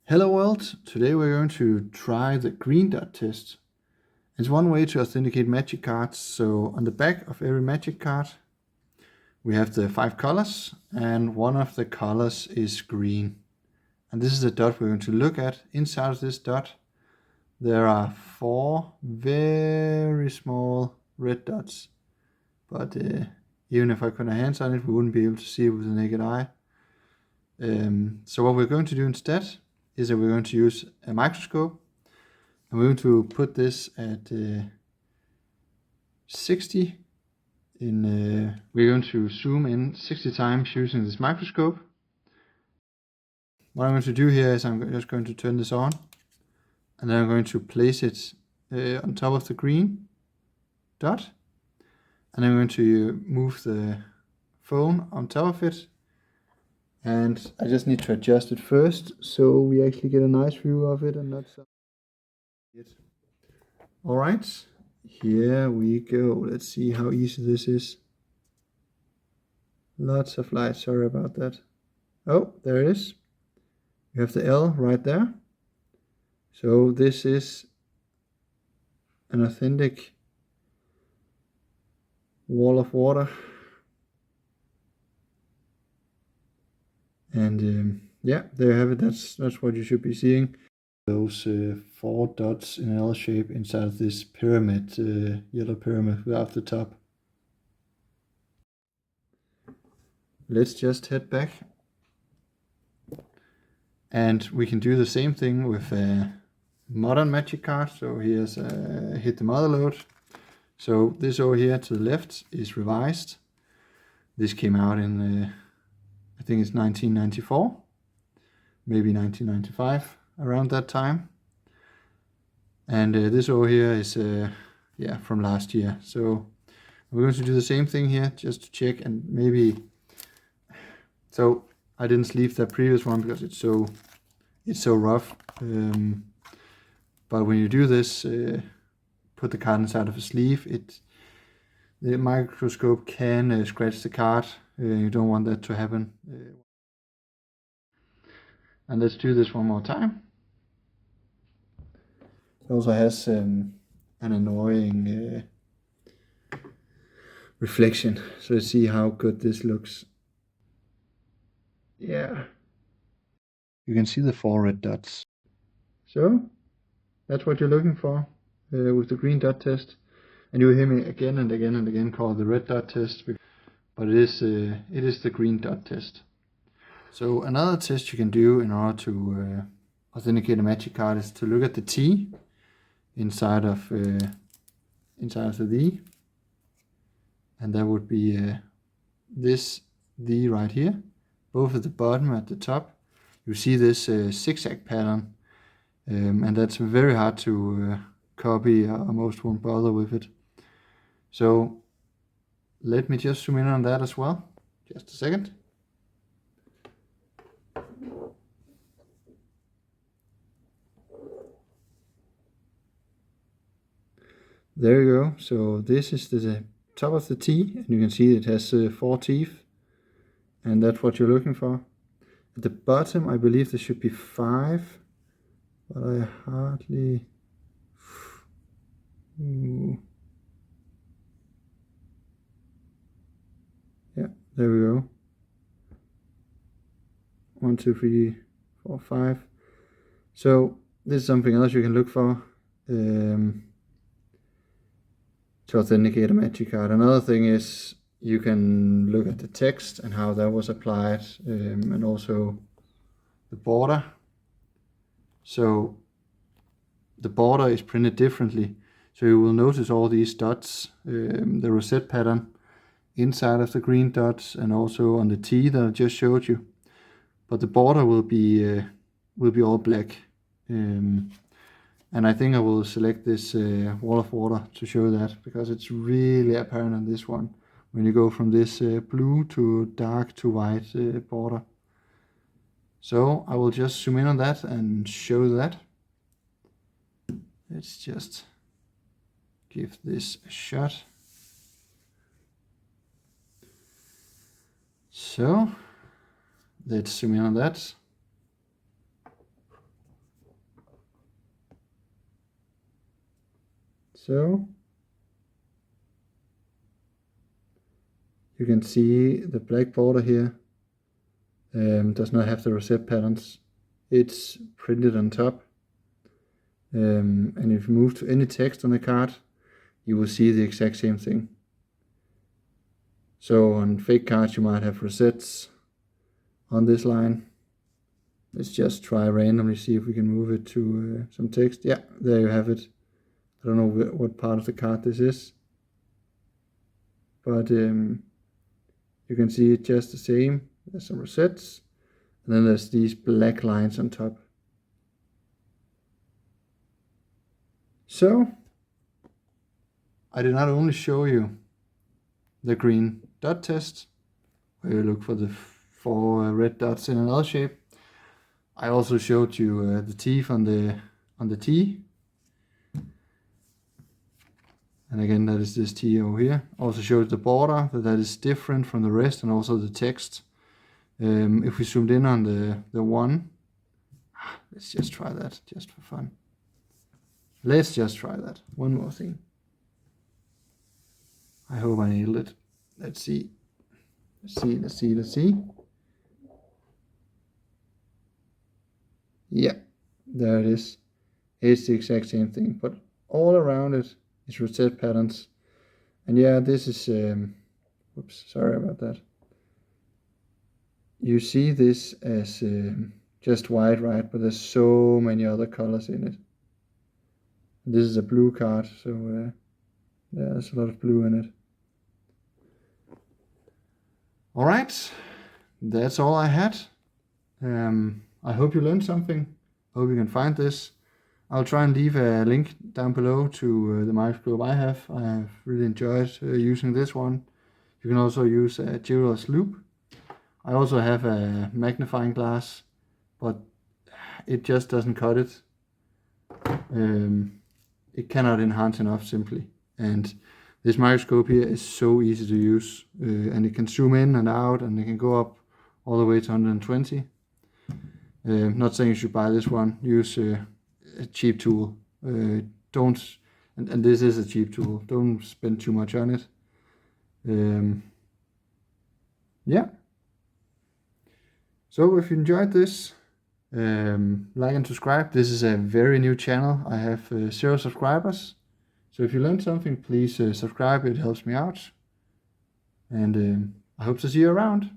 Hello world, today we're going to try the green dot test. It's one way to authenticate magic cards. So on the back of every magic card we have the 5 colors and one of the colors is green. And this is the dot we're going to look at. Inside of this dot there are 4 very small red dots. But even if I put our hands on it we wouldn't be able to see it with the naked eye. So what we're going to do instead is that we're going to use a microscope and we're going to put this at 60 we're going to zoom in 60 times using this microscope. What I'm going to do here is I'm just going to turn this on and then I'm going to place it on top of the green dot, and I'm going to move the phone on top of it, and I just need to adjust it first so we actually get a nice view of it and not it. Alright, here we go. Let's see how easy this is. Lots of light, sorry about that. Oh, there it is. You have the L right there. So this is an authentic wall of water. And yeah, there you have it. That's what you should be seeing. Those 4 dots in an L shape inside of this pyramid, yellow pyramid without the top. Let's just head back. And we can do the same thing with a modern magic card. So here's hit the mother load. So this over here to the left is revised. This came out in I think it's 1994, maybe 1995, around that time. And this over here is yeah, from last year. So we're going to do the same thing here just to check, and maybe, so I didn't sleeve that previous one because it's so rough. But when you do this, put the card inside of a sleeve, the microscope can scratch the card. You don't want that to happen. And let's do this one more time. It also has an annoying reflection, so let's see how good this looks. Yeah, you can see the 4 red dots. So that's what you're looking for with the green dot test. And you will hear me again and again and again call the red dot test, but it is the green dot test. So another test you can do in order to authenticate a magic card is to look at the T inside of the D, and that would be this D right here, both at the bottom and at the top. You see this zigzag pattern, and that's very hard to copy, or most won't bother with it. So let me just zoom in on that as well, just a second. There you go. So this is the top of the T, and you can see it has 4 teeth, and that's what you're looking for. At the bottom I believe there should be 5, but I hardly... Yeah, there we go. 1, 2, 3, 4, 5. So this is something else you can look for to authenticate a magic card. Another thing is you can look at the text and how that was applied, and also the border. So the border is printed differently, so you will notice all these dots, the rosette pattern inside of the green dots and also on the T that I just showed you, but the border will be all black. And I think I will select this wall of water to show that, because it's really apparent on this one when you go from this blue to dark to white border. So I will just zoom in on that and show that. Let's just give this a shot. So let's zoom in on that. So you can see the black border here does not have the rosette patterns. It's printed on top. And if you move to any text on the card, you will see the exact same thing. So on fake cards you might have rosettes on this line. Let's just try randomly, see if we can move it to some text. Yeah, there you have it. I don't know what part of the card this is, but you can see it just the same. There's some rosettes, and then there's these black lines on top. So I did not only show you the green dot test, where you look for the 4 red dots in an L shape. I also showed you the teeth on the T. And again, that is this T over here. Also showed the border, that is different from the rest, and also the text. If we zoomed in on the 1, let's just try that, just for fun. Let's just try that. One more thing. I hope I nailed it. Let's see. Let's see. Yeah, there it is. It's the exact same thing, but all around it is rosette patterns. And yeah, this is, whoops, sorry about that. You see this as just white, right? But there's so many other colors in it. This is a blue card, so yeah, there's a lot of blue in it. All right, that's all I had. I hope you learned something. I hope you can find this. I'll try and leave a link down below to the microscope I have. I have really enjoyed using this one. You can also use a Jeweler's loupe. I also have a magnifying glass, but it just doesn't cut it. It cannot enhance enough simply. And this microscope here is so easy to use, and it can zoom in and out, and it can go up all the way to 120. Not saying you should buy this one. Use a cheap tool. Don't, and this is a cheap tool. Don't spend too much on it. Yeah. So if you enjoyed this, like and subscribe. This is a very new channel. I have 0 subscribers. So if you learned something, please subscribe. It helps me out. And I hope to see you around.